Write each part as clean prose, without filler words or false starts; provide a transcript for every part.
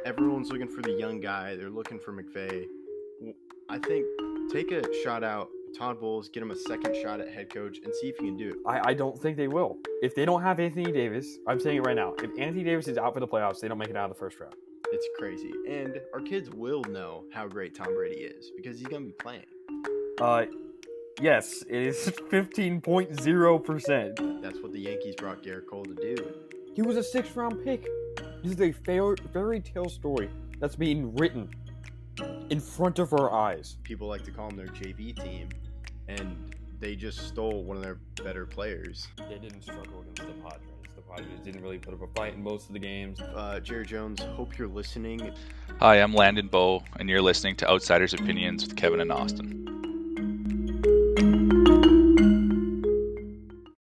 everyone's looking for the young guy. They're looking for McVay. I think take a shot out Todd Bowles, get him a second shot at head coach, and see if he can do it. I don't think they will. If they don't have Anthony Davis, I'm saying it right now. If Anthony Davis is out for the playoffs, they don't make it out of the first round. It's crazy. And our kids will know how great Tom Brady is because he's going to be playing. Yes, it is 15.0%. That's what the Yankees brought Garrett Cole to do. He was a 6th-round pick. This is a fairy tale story that's being written in front of our eyes. People like to call them their JV team, and they just stole one of their better players. They didn't struggle against the Padres. The Padres didn't really put up a fight in most of the games. Jerry Jones, hope you're listening. Hi, I'm Landon Bowe, and you're listening to Outsiders Opinions with Kevin and Austin.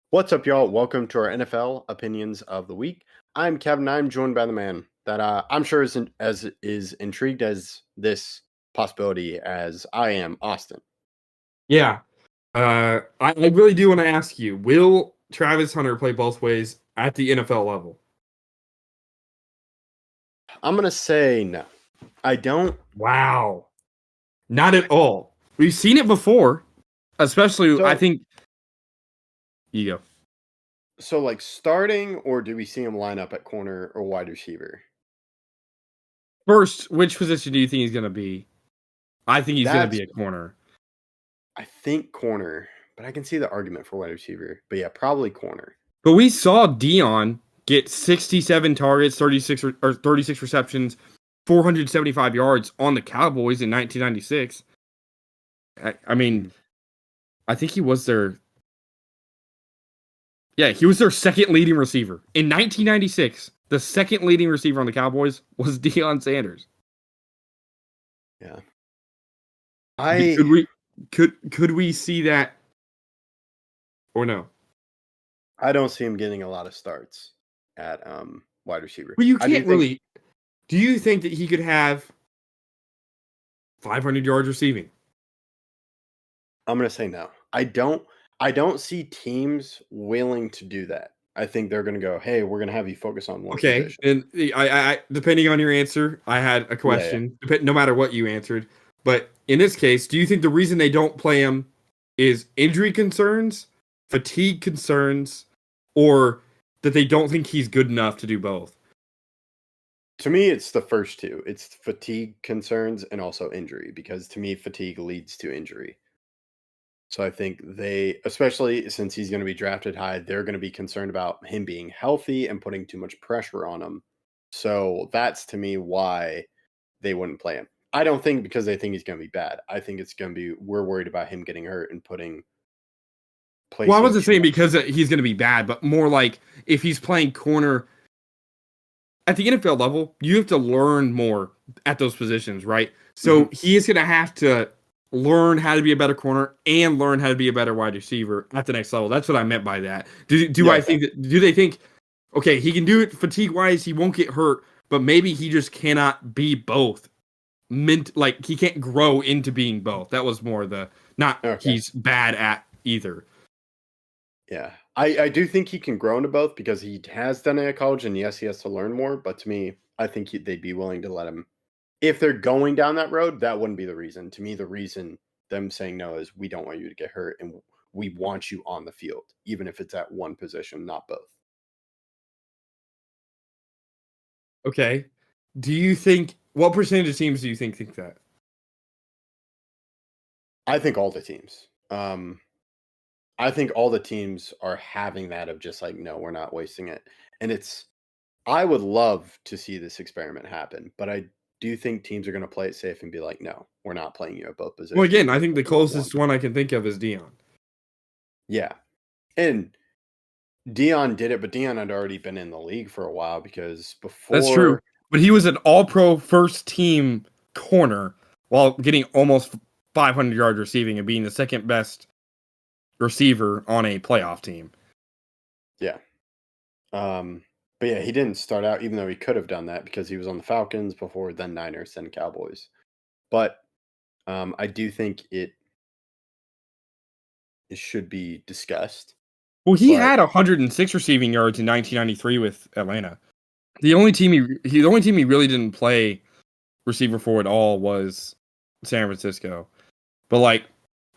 What's up, y'all? Welcome to our NFL Opinions of the Week. I'm Kevin. I'm joined by the man that I'm sure is intrigued as this possibility as I am, Austin. Yeah. I really do want to ask you, will Travis Hunter play both ways at the NFL level? I'm going to say no. I don't. Wow. Not at all. We've seen it before, especially, I think. You go. So, like, starting, or do we see him line up at corner or wide receiver? First, which position do you think he's going to be? I think he's going to be a corner. I think corner, but I can see the argument for wide receiver. But yeah, probably corner. But we saw Dion get 67 targets, 36 receptions, 475 yards on the Cowboys in 1996. I mean, I think he was their... Yeah, he was their second leading receiver. In 1996, the second leading receiver on the Cowboys was Deion Sanders. Yeah. Could we see that or no? I don't see him getting a lot of starts at wide receiver. Well, you can't really. Do you think that he could have 500 yards receiving? I'm going to say no. I don't see teams willing to do that. I think they're going to go, hey, we're going to have you focus on one position. And I depending on your answer, I had a question, no matter what you answered. But in this case, do you think the reason they don't play him is injury concerns, fatigue concerns, or that they don't think he's good enough to do both? To me, it's the first two. It's fatigue concerns and also injury, because to me, fatigue leads to injury. So I think they, especially since he's going to be drafted high, they're going to be concerned about him being healthy and putting too much pressure on him. So that's, to me, why they wouldn't play him. I don't think because they think he's going to be bad. I think it's going to be, we're worried about him getting hurt and putting... Well, I wasn't saying because he's going to be bad, but more like if he's playing corner at the NFL level, you have to learn more at those positions, right? So he is going to have to learn how to be a better corner and learn how to be a better wide receiver at the next level. That's what I meant by that. Do they think, okay, he can do it fatigue-wise, he won't get hurt, but maybe he just cannot be both. Like, he can't grow into being both. That was more he's bad at either. Yeah, I do think he can grow into both because he has done it at college, and yes, he has to learn more. But to me, I think they'd be willing to let him. If they're going down that road, that wouldn't be the reason. To me, the reason them saying no is we don't want you to get hurt, and we want you on the field, even if it's at one position, not both. Okay. Do you think, what percentage of teams do you think that? I think all the teams. I think all the teams are having that of just like, no, we're not wasting it. And I would love to see this experiment happen, but I do think teams are going to play it safe and be like, no, we're not playing you at both positions. Well, again, I think the closest one I can think of is Dion. Yeah. And Dion did it, but Dion had already been in the league for a while because before... That's true. But he was an all-pro first-team corner while getting almost 500 yards receiving and being the second best receiver on a playoff team. Yeah. But yeah, he didn't start out, even though he could have done that because he was on the Falcons before, then Niners, then Cowboys. But I do think it should be discussed. Well, he had 106 receiving yards in 1993 with Atlanta. The only team he really didn't play receiver for at all was San Francisco. But like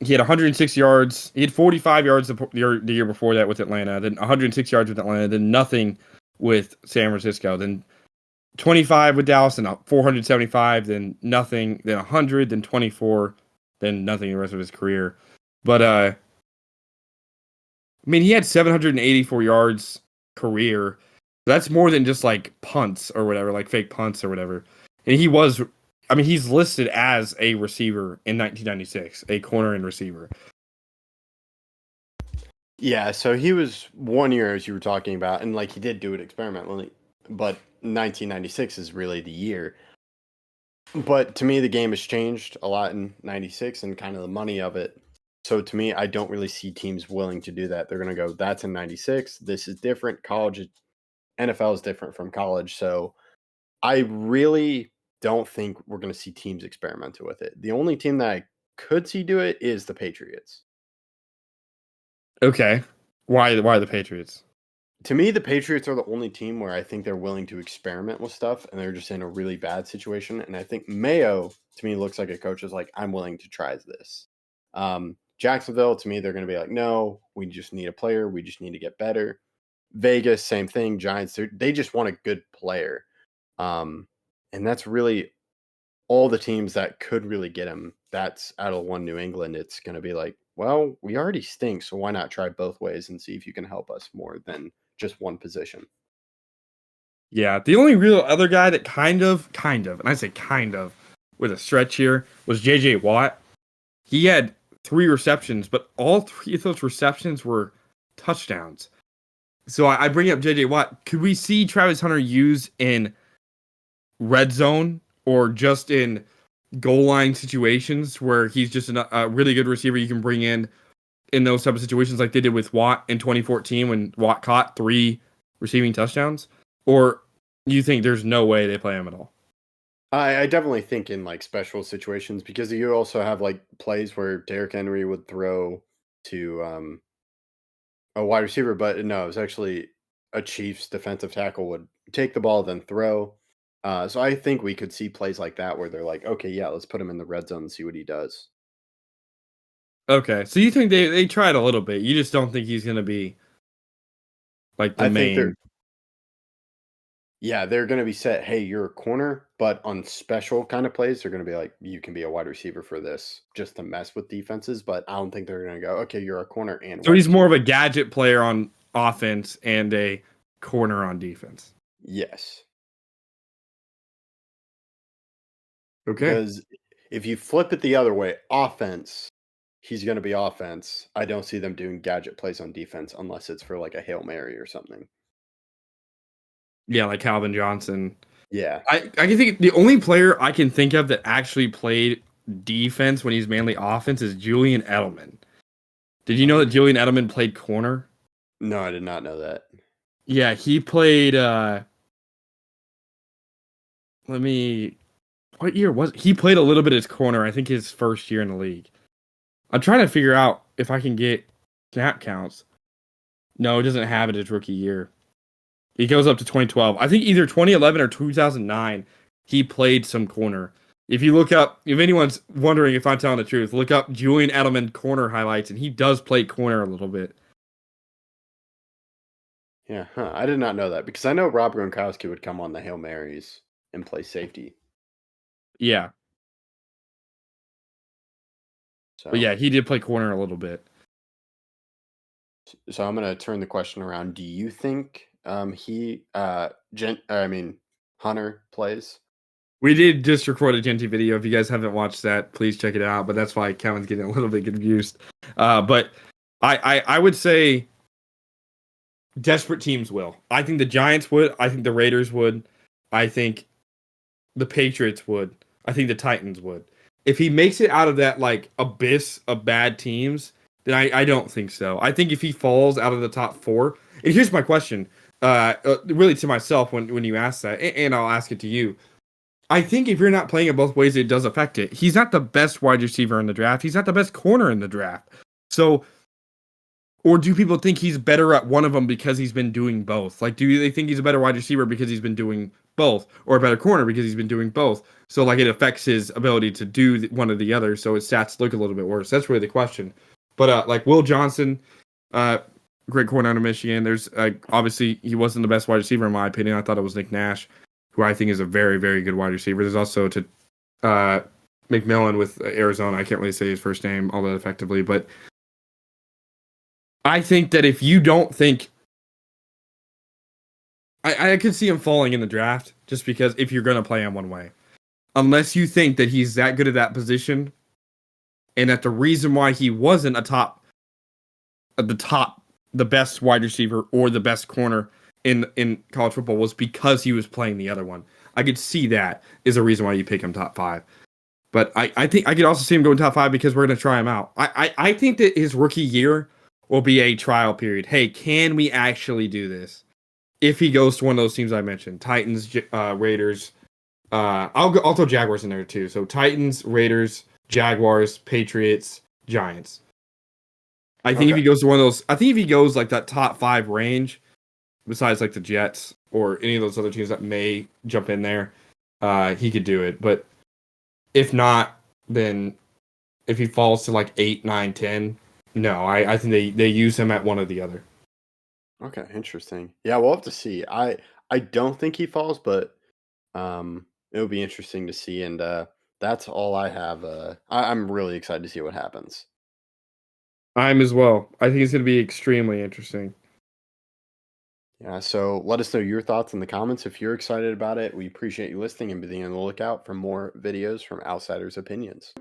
he had 106 yards. He had 45 yards the year before that with Atlanta. Then 106 yards with Atlanta. Then nothing with San Francisco. Then 25 with Dallas. And 475. Then nothing. Then 100. Then 24. Then nothing the rest of his career. But I mean, he had 784 yards career. That's more than just like punts or whatever, like fake punts or whatever. And he's listed as a receiver in 1996, a corner and receiver. Yeah, so he was 1 year, as you were talking about, and like he did do it experimentally, but 1996 is really the year. But to me, the game has changed a lot in 96 and kind of the money of it. So to me, I don't really see teams willing to do that. They're going to go, that's in 96. This is different. NFL is different from college. So I really don't think we're going to see teams experiment with it. The only team that I could see do it is the Patriots. Okay. Why the Patriots? To me, the Patriots are the only team where I think they're willing to experiment with stuff, and they're just in a really bad situation. And I think Mayo, to me, looks like a coach is like, I'm willing to try this. Jacksonville, to me, they're going to be like, no, we just need a player. We just need to get better. Vegas, same thing. Giants, they just want a good player. And that's really all the teams that could really get him. That's out of one New England. It's going to be like, well, we already stink, so why not try both ways and see if you can help us more than just one position. Yeah, the only real other guy that kind of, and I say kind of, with a stretch here, was J.J. Watt. He had 3 receptions, but all 3 of those receptions were touchdowns. So I bring up J.J. Watt. Could we see Travis Hunter used in red zone or just in goal line situations where he's just a really good receiver you can bring in those type of situations like they did with Watt in 2014 when Watt caught 3 receiving touchdowns? Or you think there's no way they play him at all? I definitely think in like special situations, because you also have like plays where Derrick Henry would throw to a wide receiver, but no, it was actually a Chiefs defensive tackle would take the ball, then throw. So I think we could see plays like that where they're like, okay, yeah, let's put him in the red zone and see what he does. Okay, so you think they tried a little bit. You just don't think he's going to be like the main. They're going to be set, hey, you're a corner, but on special kind of plays, they're going to be like, you can be a wide receiver for this, just to mess with defenses. But I don't think they're going to go, okay, you're a corner and so he's more of a gadget player on offense and a corner on defense. Yes. Okay. Because if you flip it the other way, offense, he's going to be offense. I don't see them doing gadget plays on defense unless it's for like a Hail Mary or something. Yeah, like Calvin Johnson. Yeah. I can think the only player I can think of that actually played defense when he's mainly offense is Julian Edelman. Did you know that Julian Edelman played corner? No, I did not know that. Yeah, he played what year was it? He played a little bit as corner, I think his first year in the league. I'm trying to figure out if I can get snap counts. No, it doesn't have it his rookie year. He goes up to 2012. I think either 2011 or 2009, he played some corner. If you look up, if anyone's wondering if I'm telling the truth, look up Julian Edelman corner highlights, and he does play corner a little bit. Yeah, I did not know that, because I know Rob Gronkowski would come on the Hail Marys and play safety. Yeah. So, but yeah, he did play corner a little bit. So I'm going to turn the question around. Do you think Hunter plays? We did just record a Genty video. If you guys haven't watched that, please check it out. But that's why Kevin's getting a little bit confused. But I would say desperate teams will. I think the Giants would. I think the Raiders would. I think the Patriots would. I think the Titans would. If he makes it out of that like abyss of bad teams, then I don't think so. I think if he falls out of the top 4, and here's my question, really to myself when you ask that, and I'll ask it to you. I think if you're not playing it both ways, it does affect it. He's not the best wide receiver in the draft. He's not the best corner in the draft. So Or do people think he's better at one of them because he's been doing both? Like, do they think he's a better wide receiver because he's been doing both, or a better corner because he's been doing both? So, like, it affects his ability to do one or the other, so his stats look a little bit worse. That's really the question. But, like, Will Johnson, great corner out of Michigan. There's, obviously, he wasn't the best wide receiver, in my opinion. I thought it was Nick Nash, who I think is a very, very good wide receiver. There's also McMillan with Arizona. I can't really say his first name all that effectively, but I think that if you don't think, I could see him falling in the draft just because if you're going to play him one way, unless you think that he's that good at that position, and that the reason why he wasn't the best wide receiver or the best corner in college football was because he was playing the other one. I could see that is a reason why you pick him top 5. But I think I could also see him going top 5 because we're going to try him out. I think that his rookie year will be a trial period. Hey, can we actually do this? If he goes to one of those teams I mentioned, Titans, Raiders, I'll throw Jaguars in there too. So Titans, Raiders, Jaguars, Patriots, Giants. I think if he goes to one of those, I think if he goes like that top 5 range, besides like the Jets or any of those other teams that may jump in there, he could do it. But if not, then if he falls to like 8, 9, 10, no, I think they use him at one or the other. Okay, interesting. Yeah, we'll have to see. I don't think he falls, but it'll be interesting to see. And that's all I have. I'm really excited to see what happens. I'm as well. I think it's going to be extremely interesting. Yeah, so let us know your thoughts in the comments if you're excited about it. We appreciate you listening and being on the lookout for more videos from Outsiders Opinions.